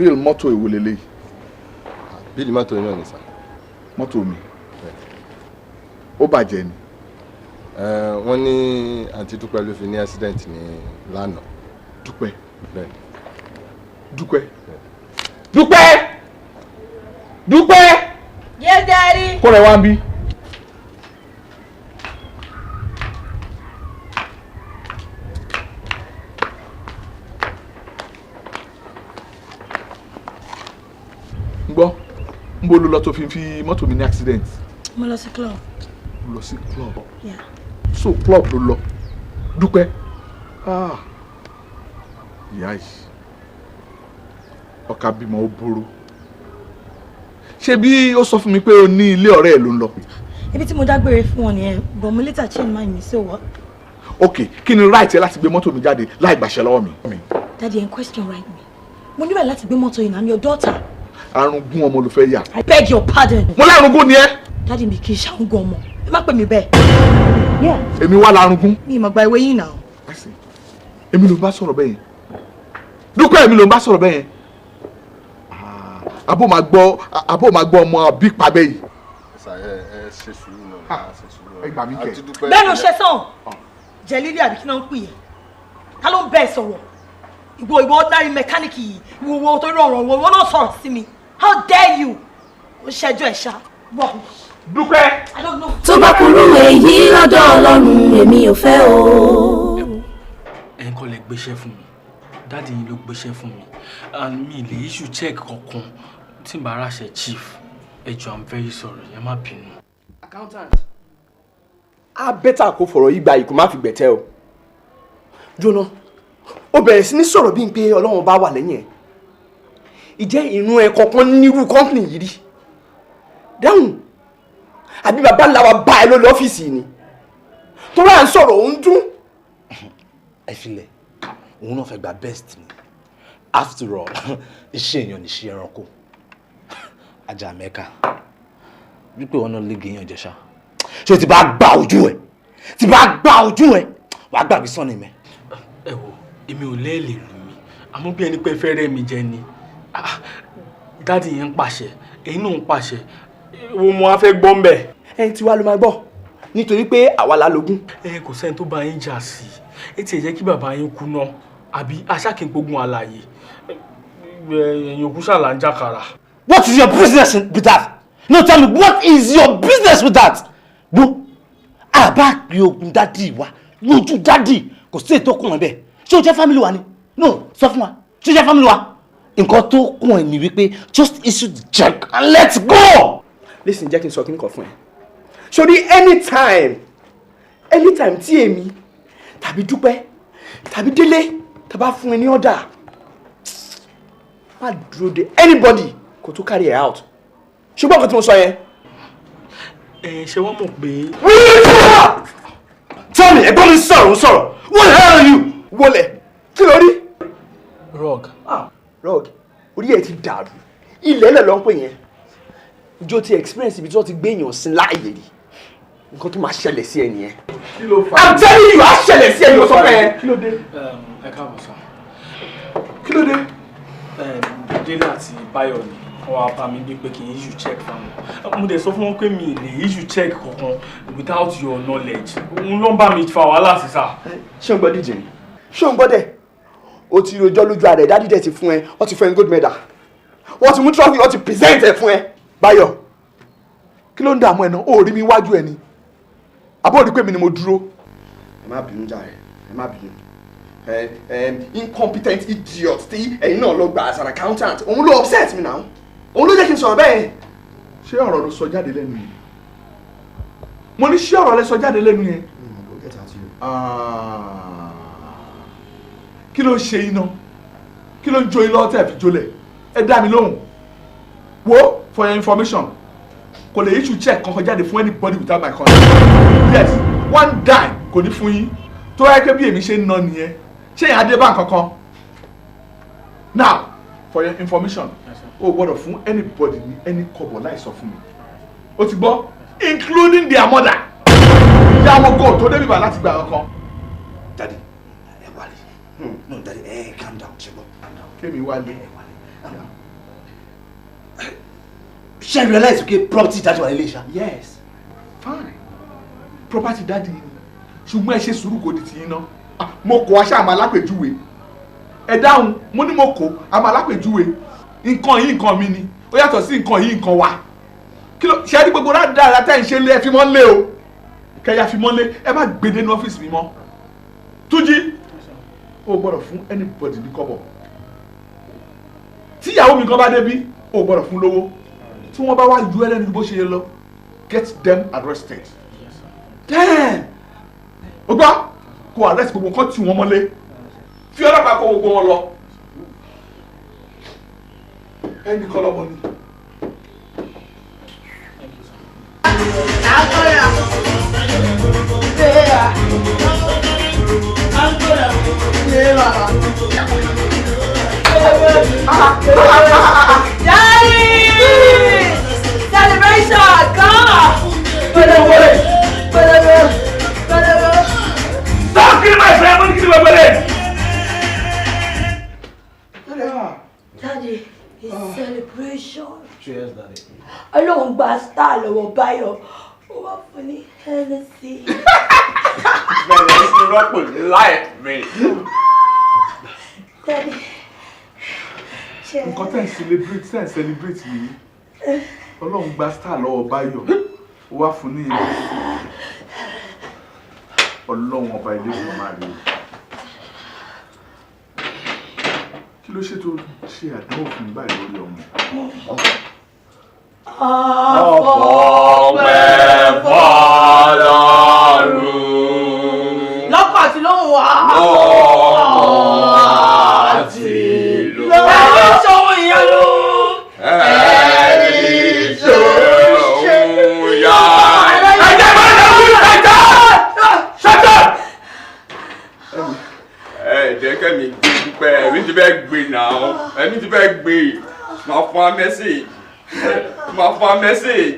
bill mọ́tò èwo lélẹ́yìí. Bill mọ́tò náà ni sà. Mọ́tò mi ó bàjẹ́ ni. Wọ́n ní àǹtí Dúpẹ́ ló fi ní accident ní lánàá. Dúpẹ́. Bẹ́ẹ̀. Dúpẹ́. Dúpẹ́. Dúpẹ́. Yes, Daddy. Kó rẹ̀ wá ń bí. Gbọ́, ń bó ló lọ tó fi mọ́tò mi ní accident. Mo lọ sí club. Mo lọ sí club. Yeah. So club ló lọ. Dúpẹ́. Ah. Ìyá yìí. Ọkà bímọ ó boró. Ṣé bí ó sọ fún mi pé o ní ilé ọ̀rẹ́ ẹ̀ ló ń lọ? Ibi tí mo dágbére fún wọn nìyẹn, but mo later change mind mi, so what? Okay, kí ni right ẹ láti gbé mọ́tò mi jáde láì gbàṣẹ lọ́wọ́ mi? Daddy, in question right me. Mo níbẹ̀ láti gbé mọ́tò yìí, I'm your daughter. Arúgún ọmọ ló fẹ́ yà. I beg your pardon. Mo lárúgún ni ẹ́. Daddy mi kì í ṣàrúgún ọmọ. Ẹ má pè mí bẹ́ẹ̀. Yeah. Èmi wá lárúgún. Mi ìmọ̀ gba ìwé yìí náà. Èmi ló bá sọ̀rọ̀ bẹ́ẹ̀ yẹn. Dúpẹ́ èmi ló bá sọ̀rọ̀ bẹ́ẹ̀ yẹn. Abo máa gbọ́ ọmọ àbí pàbẹ́ yìí. Ẹ ṣe sùúrù náà. Ẹ gbà mí kẹ́. Bẹ́ẹ̀ ló ṣe sàn. Jẹ̀lílì àbí kí náà ń pè é. Ta ló ń bẹ́ẹ̀ sọ̀rọ̀? Ìwọ ordinary mechanic yìí. Ìwọ tó rọrùn ìwọ náà sọ̀rọ̀ sí mi. How dare you? Ó ṣẹjọ́ ẹ̀ ṣá. Dúpẹ́. Tó bá kúrú èyí lọ́dọ̀ Ọlọ́run èmi ò fẹ́ o. Ẹ kò lè gbéṣẹ́ fún mi. Daddy yín ló gbéṣẹ́ fún mi. And mi lè issue check kankan tí n bá ráṣẹ chief. Ẹ jọ̀ọ́, I'm very sorry. Ẹ má bínú. Accountant. A better kó fọ̀rọ̀ yìí gba ìkó má fi gbẹ̀tẹ́ o. Jóná, ó bẹ̀rẹ̀ sí ní sọ̀rọ̀ bí n pé Ọlọ́run bá wà lẹ́yìn ẹ̀. Ìjẹ́ inú ẹ kankan nírú company yìí rí. Dáhùn. Àbí bàbá ńlá wa bá ẹ lórí ọ́fíìsì ni. Tó rà ń sọ̀rọ̀ òun dún. Ẹ filẹ̀, òun náà fẹ́ gba best ni. After all, iṣẹ́ èèyàn ní iṣẹ́ ẹranko. Ajá mẹ́ka. Wípé wọn náà lè gèèyàn jẹ ṣá. Ṣé o ti bá gba ojú ẹ̀? Ti bá gba ojú ẹ̀? Wàá gbàgbé sọ́ni mẹ́. Ẹ wo, èmi ò lẹ́ẹ̀lẹ̀ lù mí. Àmọ́ bí ẹni pé fẹ́rẹ́ mi jẹ ni. Daddy yẹn ń pàṣẹ, èyí náà ń pàṣẹ. Wo mo wá fẹ́ gbọ́ ń bẹ̀. Ẹ ti wá ló máa gbọ́. Nítorí pé àwa la lógún. Kò sẹ́ni tó bá yín jà sí. Ẹ ti jẹ́ kí bàbá yín kú náà. Àbí aṣákìnpogun àlàyé. Ẹ̀yin òkú ṣàlà ń jàkàrà. What is your business with that? No, tell me, what is your business with that? Bó, àbá pé ogun dádì wa, lójú dádì, kò sí ètò kùn ẹ̀ bẹ́ẹ̀. Ṣé o jẹ́ family wa ni? No, sọ fún wa. Ṣé o jẹ́ family wa? Nǹkan tó kùn ẹ̀ ni wípé just issue the check and let's go. Listen, jẹ́ kí n sọ kíní kan fún ẹ. Sori anytime tí èmi tàbí Dúpẹ́ tàbí Délé tàbá fún ẹ ní order, má dúró de anybody kó tó carry it out. Ṣùgbọ́n nǹkan tí mo sọ yẹn. Ṣé wọ́n mọ̀ pé. Tell me, ẹ̀gbọ́n mi sọ̀rọ̀. What the hell are you? Wọlé, kí ló rí? Rog. Rog, orí ẹ̀ ti dàrú. Ilẹ̀ ẹ̀lẹ̀ ló ń pè yẹn. Ìjọ ti experience ibi tí wọ́n ti gbé èèyàn sí láàyè rí. Nǹkan tó máa ṣẹlẹ̀ sí ẹ nìyẹn. I'm telling you, á ṣẹlẹ̀ sí ẹ ní ọ̀sán fẹ́. Kí ló dé? Ẹ káàbọ̀ sá. Kí ló dé? Délé àti Báyọ̀ ni wọ́n wá bá mi bí pé kí n issue check fáwọn. Mo dẹ̀ sọ fún wọn pé mi lè issue check kankan without your knowledge. Òun ló ń bá mi fa wàhálà sí sá. Ṣé o ń gbọ́ díje ni? Ṣé o ń gbọ́ dẹ̀? O ti rojọ́ lójú ara ẹ̀, dádì dẹ̀ ti fún ẹ, wọ́n ti fún ẹ ní gold medal. Wọ́n ti mú trophy, wọ́n ti present ẹ fún ẹ. Báyọ̀, kí ló ń dààmú ẹ náà? O rí mi wájú ẹ ni. Àbó rí pé mi ni mo dúró. Ẹ má bínú jàre, ẹ má bínú. Incompetent idiot tí ẹ̀yin náà lọ gbà as an accountant. Òun ló upset mi náà. Òun ló jẹ́ kí n sọ̀rọ̀ bẹ́ẹ̀. Ṣé ọ̀rọ̀ ló sọ jáde lẹ́nu yẹn? Mo ní ṣé ọ̀rọ̀ lẹ sọ jáde lẹ́nu yẹn? Kí ló ń ṣe iná? Kí ló ń jó iná tẹ̀ fi jólẹ̀? Ẹ dá mi lóhùn. Wo, for your information, kò lè issue check kankan jáde fún anybody without my consent. Yes, one dime kò ní fún yín. Tó yẹ kí bí èmi ṣe ń ná nìyẹn. Ṣé ìyá dé bá kankan? Now, for your information, o gbọ́dọ̀ fún anybody ní any kọ́bọ̀ láì sọ fún mi. O ti gbọ́? Including their mother. Ìyá wọn kò tó débi bá láti gba kankan. Daddy, ẹ wálé. No, Daddy, calm down, ṣe gbọ́. Kémi wálé. Ṣé realize pé property dájú wà nílé ṣá? Yes, fine. Property daddy ni. Ṣùgbọ́n ẹ ṣe sùúrù kò di ti yín ná. Mo kò aṣá àmọ́ alápèjúwe. Ẹ dáhùn, mo ní mo kò àmọ́ alápèjúwe. Nǹkan yìí nǹkan mi ni. Ó yàtọ̀ sí nǹkan yìí nǹkan wa. Kí ló ṣe é ní gbogbo dáadáa tẹ́ ń ṣe lé ẹ fi mọ́ lé o. Kẹ́yà fi mọ́ lé ẹ má gbèdé ní ọ́fíìsì mi mọ́. Túnjí, o gbọ́dọ̀ fún anybody ní kọ́bọ̀. Tí ìyàwó mi kan bá débí, o gbọ́dọ̀ fún lówó. Tí wọ́n bá wá ju ẹlẹ́nu bó ṣe yẹ lọ, get them arrested. Damn! O gbọ́ kó arrest gbogbo nǹkan tí wọ́n mọ́lé. Fi ọlọ́pàá kó gbogbo wọn lọ. Ẹni kọ́ lọ́mọ ni. Daddy! Celebration! Come! Stop killing my friend! I'm killing my brother! Daddy, it's celebration. Cheers, daddy. Ọlọ́run gba star lọ́wọ́ Báyọ̀. Ó wá fún ní Hennessy. Bẹ̀rẹ̀ sí rọ́pò láì mi. Daddy, cheers. Nǹkan tẹ́ ń celebrate yìí. Ọlọ́run gba star lọ́wọ́ Báyọ̀. Ó wá fún ní ìlú. Ọlọ́run ọba ilé ìwé máa rí. Kí ló ṣe tó ṣe àdánwò fún báyìí lórí ọmọ? Ọ̀pọ̀ fọ́lọ́run. Lọ́kọ̀ àti lóhùn wá. Àti lóhùn. Ẹni ṣòwò ìyanu. Ẹni ṣòwò ìyanu. Ẹ̀ẹ́dẹ́kẹ́mi dúpẹ́ ẹ̀mí ti fẹ́ gbé náà ẹ̀mí ti fẹ́ gbé máa fún wa mẹ́sẹ̀gì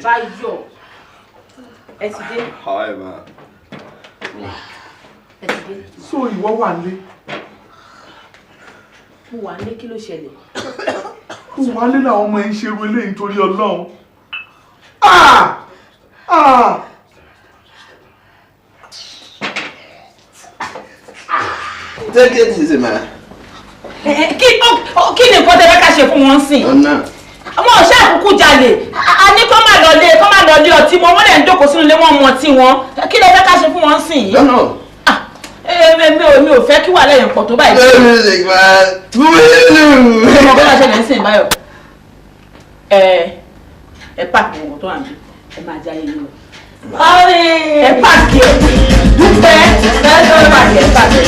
Báyọ̀, ẹ ti dé. Hi ma. Ẹ ti dé. So ìwọ wà nílé. Mo wà ní kí ló ṣẹlẹ̀? Ó wà nílé làwọn ọmọ ẹ̀ ń ṣerú eléyìí nítorí Ọlọ́run. Take it easy, man. Kí ni nǹkan tẹ́ fẹ́ ká ṣe fún wọn sìn? Àwọn ọ̀ṣẹ́ àkókò jalè, a ní kọ́ máa lọ lé ọtí wọn, wọ́n lè ń jókòó sínú ilé wọn mọ ọtí wọn. Kí lẹ fẹ́ ká ṣe fún wọn sìn yìí? Mi ò fẹ́ kí wà lẹ́yìn pọ̀ tó báyìí. No music, man. Ṣé mo bọ́lá ṣẹlẹ̀ ń sìn Báyọ̀? Ẹ pààkì wọn tó wà ní, ẹ máa jayé yín lọ. Ẹ pààkì ẹ dúpẹ́ ẹ pààkì ẹ pààkì.